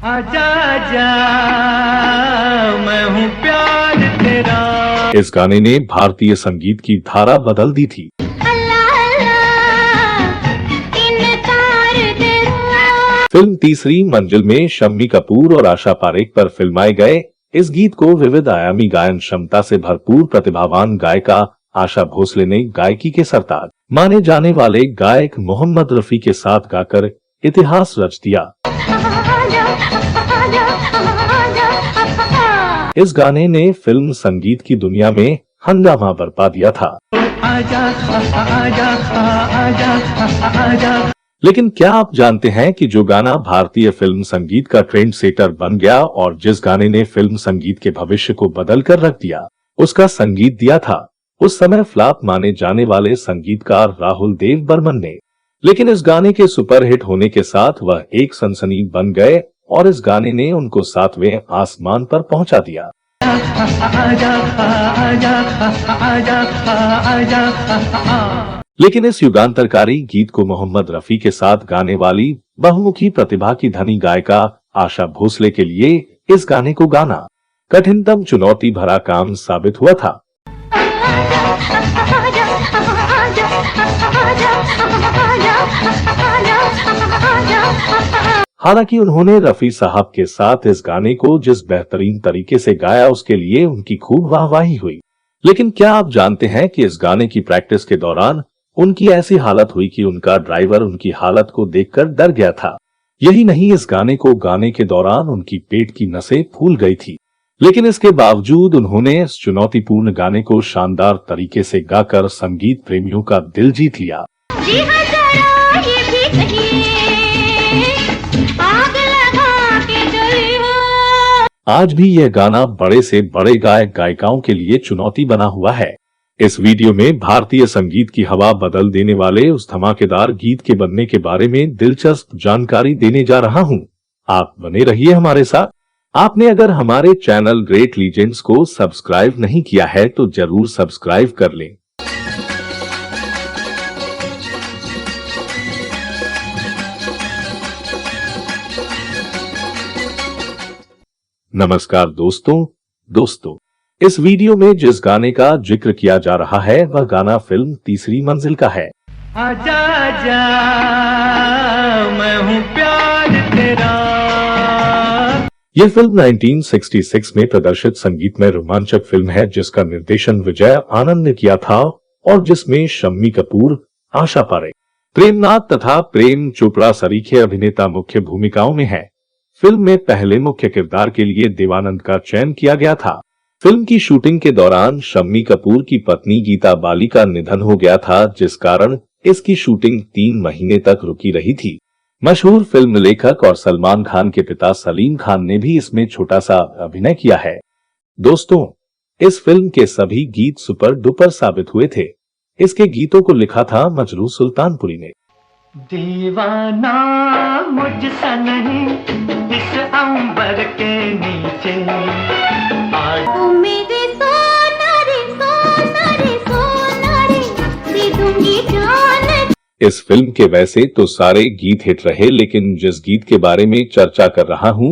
आजा आजा मैं हूँ प्यार तेरा। इस गाने ने भारतीय संगीत की धारा बदल दी थी। फिल्म तीसरी मंजिल में शम्मी कपूर और आशा पारेख पर फिल्माए गए इस गीत को विविध आयामी गायन क्षमता से भरपूर प्रतिभावान गायिका आशा भोसले ने गायकी के सरताज माने जाने वाले गायक मोहम्मद रफी के साथ गाकर इतिहास रच दिया। इस गाने ने फिल्म संगीत की दुनिया में हंगामा बरपा दिया था। लेकिन क्या आप जानते हैं कि जो गाना भारतीय फिल्म संगीत का ट्रेंड सेटर बन गया और जिस गाने ने फिल्म संगीत के भविष्य को बदल कर रख दिया, उसका संगीत दिया था उस समय फ्लॉप माने जाने वाले संगीतकार राहुल देव बर्मन ने। लेकिन इस गाने के सुपरहिट होने के साथ वह एक सनसनी बन गए और इस गाने ने उनको 7वें आसमान पर पहुंचा दिया। लेकिन इस युगांतरकारी गीत को मोहम्मद रफी के साथ गाने वाली बहुमुखी प्रतिभा की धनी गायिका आशा भोसले के लिए इस गाने को गाना कठिनतम चुनौती भरा काम साबित हुआ था। हालांकि उन्होंने रफी साहब के साथ इस गाने को जिस बेहतरीन तरीके से गाया उसके लिए उनकी खूब वाहवाही हुई। लेकिन क्या आप जानते हैं कि इस गाने की प्रैक्टिस के दौरान उनकी ऐसी हालत हुई कि उनका ड्राइवर उनकी हालत को देखकर डर गया था। यही नहीं, इस गाने को गाने के दौरान उनकी पेट की नसें फूल गई थी। लेकिन इसके बावजूद उन्होंने इस चुनौतीपूर्ण गाने को शानदार तरीके से गाकर संगीत प्रेमियों का दिल जीत लिया। आज भी यह गाना बड़े से बड़े गायक गायिकाओं के लिए चुनौती बना हुआ है। इस वीडियो में भारतीय संगीत की हवा बदल देने वाले उस धमाकेदार गीत के बनने के बारे में दिलचस्प जानकारी देने जा रहा हूं। आप बने रहिए हमारे साथ। आपने अगर हमारे चैनल ग्रेट लीजेंड्स को सब्सक्राइब नहीं किया है तो जरूर सब्सक्राइब कर लें। नमस्कार दोस्तों, इस वीडियो में जिस गाने का जिक्र किया जा रहा है वह गाना फिल्म तीसरी मंजिल का है। आजा आजा मैं हूँ प्यार तेरा। यह फिल्म 1966 में प्रदर्शित संगीतमय रोमांचक फिल्म है जिसका निर्देशन विजय आनंद ने किया था और जिसमें शम्मी कपूर, आशा पारेख, प्रेमनाथ तथा प्रेम चोपड़ा सरीखे अभिनेता मुख्य भूमिकाओं में है। फिल्म में पहले मुख्य किरदार के लिए देवानंद का चयन किया गया था। फिल्म की शूटिंग के दौरान शम्मी कपूर की पत्नी गीता बाली का निधन हो गया था, जिस कारण इसकी शूटिंग 3 महीने तक रुकी रही थी। मशहूर फिल्म लेखक और सलमान खान के पिता सलीम खान ने भी इसमें छोटा सा अभिनय किया है। दोस्तों, इस फिल्म के सभी गीत सुपर डुपर साबित हुए थे। इसके गीतों को लिखा था मजरू सुल्तानपुरी ने। दीवाना मुझसा नहीं इस अंबर के नीचे मेरे सोना रे दे दूंगी जान। इस फिल्म के वैसे तो सारे गीत हिट रहे, लेकिन जिस गीत के बारे में चर्चा कर रहा हूँ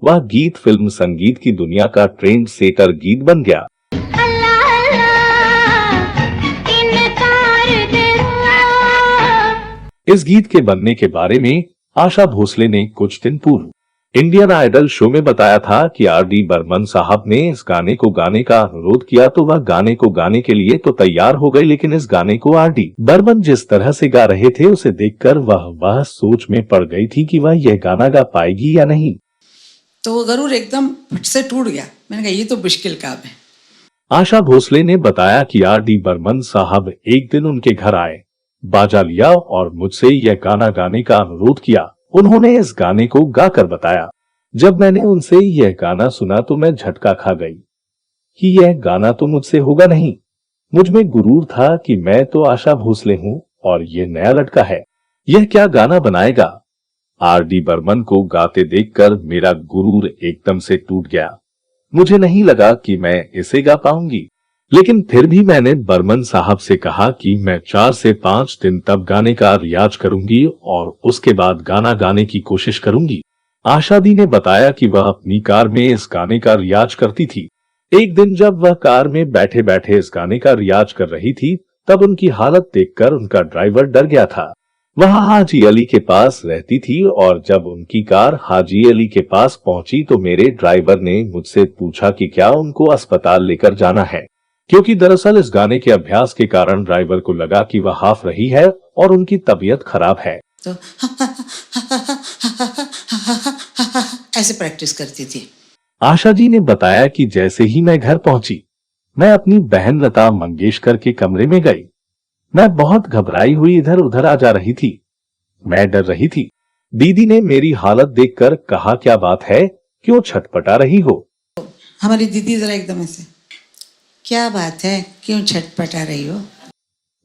वह गीत फिल्म संगीत की दुनिया का ट्रेंड सेटर गीत बन गया। इस गीत के बनने के बारे में आशा भोसले ने कुछ दिन पूर्व इंडियन आइडल शो में बताया था कि आर.डी. बर्मन साहब ने इस गाने को गाने का अनुरोध किया तो वह गाने को गाने के लिए तो तैयार हो गई, लेकिन इस गाने को आर.डी. बर्मन जिस तरह से गा रहे थे उसे देखकर वह सोच में पड़ गई थी कि वह यह गाना गा पाएगी या नहीं। तो वो गरूर एकदम फट से टूट गया। मैंने कहा ये तो मुश्किल काम है। आशा भोसले ने बताया कि आर.डी. बर्मन साहब एक दिन उनके घर आए, बाजा लिया और मुझसे यह गाना गाने का अनुरोध किया। उन्होंने इस गाने को गाकर बताया। जब मैंने उनसे यह गाना सुना तो मैं झटका खा गई कि यह गाना तो मुझसे होगा नहीं। मुझ में गुरूर था कि मैं तो आशा भोसले हूँ और ये नया लड़का है, यह क्या गाना बनाएगा। आर.डी. बर्मन को गाते देखकर मेरा गुरूर एकदम से टूट गया। मुझे नहीं लगा कि मैं इसे गा पाऊंगी, लेकिन फिर भी मैंने बर्मन साहब से कहा कि मैं 4 से 5 दिन तब गाने का रियाज करूंगी और उसके बाद गाना गाने की कोशिश करूंगी। आशा दी ने बताया कि वह अपनी कार में इस गाने का रियाज करती थी। एक दिन जब वह कार में बैठे बैठे इस गाने का रियाज कर रही थी, तब उनकी हालत देखकर उनका ड्राइवर डर गया था। वह हाजी अली के पास रहती थी और जब उनकी कार हाजी अली के पास पहुंची तो मेरे ड्राइवर ने मुझसे पूछा कि क्या उनको अस्पताल लेकर जाना है, क्योंकि दरअसल इस गाने के अभ्यास के कारण ड्राइवर को लगा कि वह हाफ रही है और उनकी तबीयत खराब है। तो ऐसे प्रैक्टिस करती थी। आशा जी ने बताया कि जैसे ही मैं घर पहुंची, मैं अपनी बहन लता मंगेशकर के कमरे में गई। मैं बहुत घबराई हुई इधर उधर आ जा रही थी। मैं डर रही थी। दीदी ने मेरी हालत देखकर कहा, क्या बात है, क्यों छटपटा रही हो? हमारी दीदी जरा एकदम ऐसे, क्या बात है, क्यों छटपटा रही हो?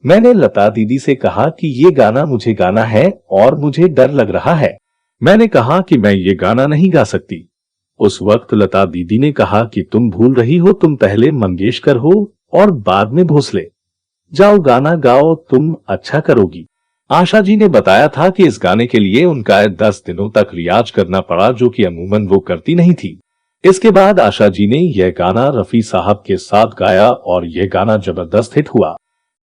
मैंने लता दीदी से कहा कि ये गाना मुझे गाना है और मुझे डर लग रहा है। मैंने कहा कि मैं ये गाना नहीं गा सकती। उस वक्त लता दीदी ने कहा कि तुम भूल रही हो, तुम पहले मंगेशकर हो और बाद में भोसले। जाओ गाना गाओ, तुम अच्छा करोगी। आशा जी ने बताया था कि इस गाने के लिए उनका 10 दिनों तक रियाज करना पड़ा, जो कि अमूमन वो करती नहीं थी। इसके बाद आशा जी ने यह गाना रफी साहब के साथ गाया और यह गाना जबरदस्त हिट हुआ।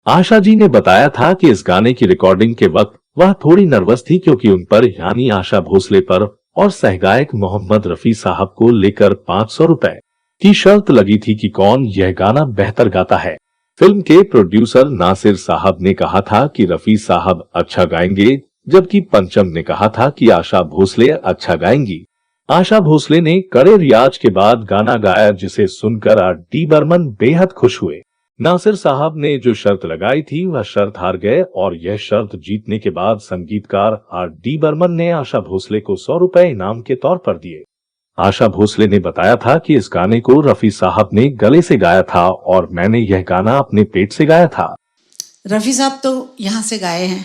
आशा जी ने बताया था कि इस गाने की रिकॉर्डिंग के वक्त वह थोड़ी नर्वस थी, क्योंकि उन पर यानी आशा भोसले पर और सहगायक मोहम्मद रफी साहब को लेकर 500 रुपए की शर्त लगी थी कि कौन यह गाना बेहतर गाता है। फिल्म के प्रोड्यूसर नासिर साहब ने कहा था कि रफी साहब अच्छा गाएंगे, जबकि पंचम ने कहा था कि आशा भोसले अच्छा गाएंगी। आशा भोसले ने कड़े रियाज के बाद गाना गाया, जिसे सुनकर R.D. बर्मन बेहद खुश हुए। नासिर साहब ने जो शर्त लगाई थी वह शर्त हार गए और यह शर्त जीतने के बाद संगीतकार R.D. बर्मन ने आशा भोसले को 100 रुपए इनाम के तौर पर दिए। आशा भोसले ने बताया था कि इस गाने को रफी साहब ने गले से गाया था और मैंने यह गाना अपने पेट से गाया था। रफी साहब तो यहाँ से गाए हैं,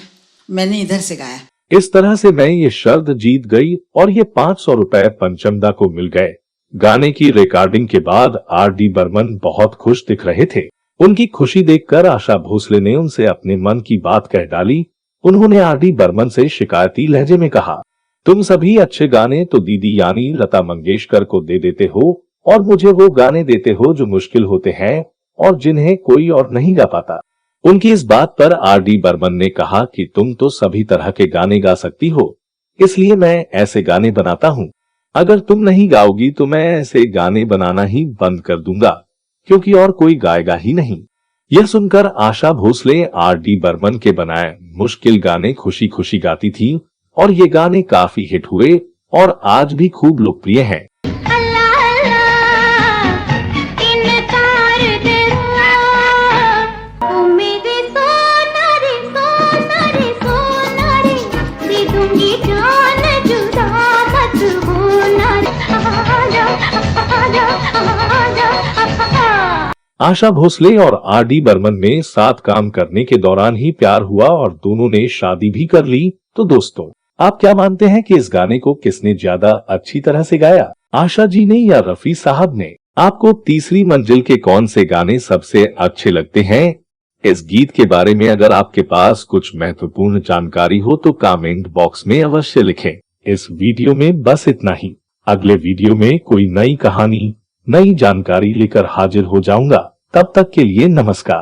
मैंने इधर से गाया। इस तरह से मैं ये शर्त जीत गई और ये 500 रुपए पंचमदा को मिल गए। गाने की रिकॉर्डिंग के बाद R.D. बर्मन बहुत खुश दिख रहे थे। उनकी खुशी देखकर आशा भोसले ने उनसे अपने मन की बात कह डाली। उन्होंने R.D. बर्मन से शिकायती लहजे में कहा, तुम सभी अच्छे गाने तो दीदी यानी लता मंगेशकर को दे देते हो और मुझे वो गाने देते हो जो मुश्किल होते हैं और जिन्हें कोई और नहीं गा पाता। उनकी इस बात पर R.D. बर्मन ने कहा कि तुम तो सभी तरह के गाने गा सकती हो, इसलिए मैं ऐसे गाने बनाता हूँ। अगर तुम नहीं गाओगी तो मैं ऐसे गाने बनाना ही बंद कर दूंगा, क्योंकि और कोई गाएगा ही नहीं। यह सुनकर आशा भोसले R.D. बर्मन के बनाए मुश्किल गाने खुशी खुशी गाती थी और ये गाने काफी हिट हुए और आज भी खूब लोकप्रिय हैं। आशा भोसले और R.D. बर्मन में साथ काम करने के दौरान ही प्यार हुआ और दोनों ने शादी भी कर ली। तो दोस्तों, आप क्या मानते हैं कि इस गाने को किसने ज्यादा अच्छी तरह से गाया, आशा जी ने या रफी साहब ने? आपको तीसरी मंजिल के कौन से गाने सबसे अच्छे लगते हैं? इस गीत के बारे में अगर आपके पास कुछ महत्वपूर्ण जानकारी हो तो कमेंट बॉक्स में अवश्य लिखें। इस वीडियो में बस इतना ही। अगले वीडियो में कोई नई कहानी, नई जानकारी लेकर हाजिर हो जाऊंगा। तब तक के लिए नमस्कार।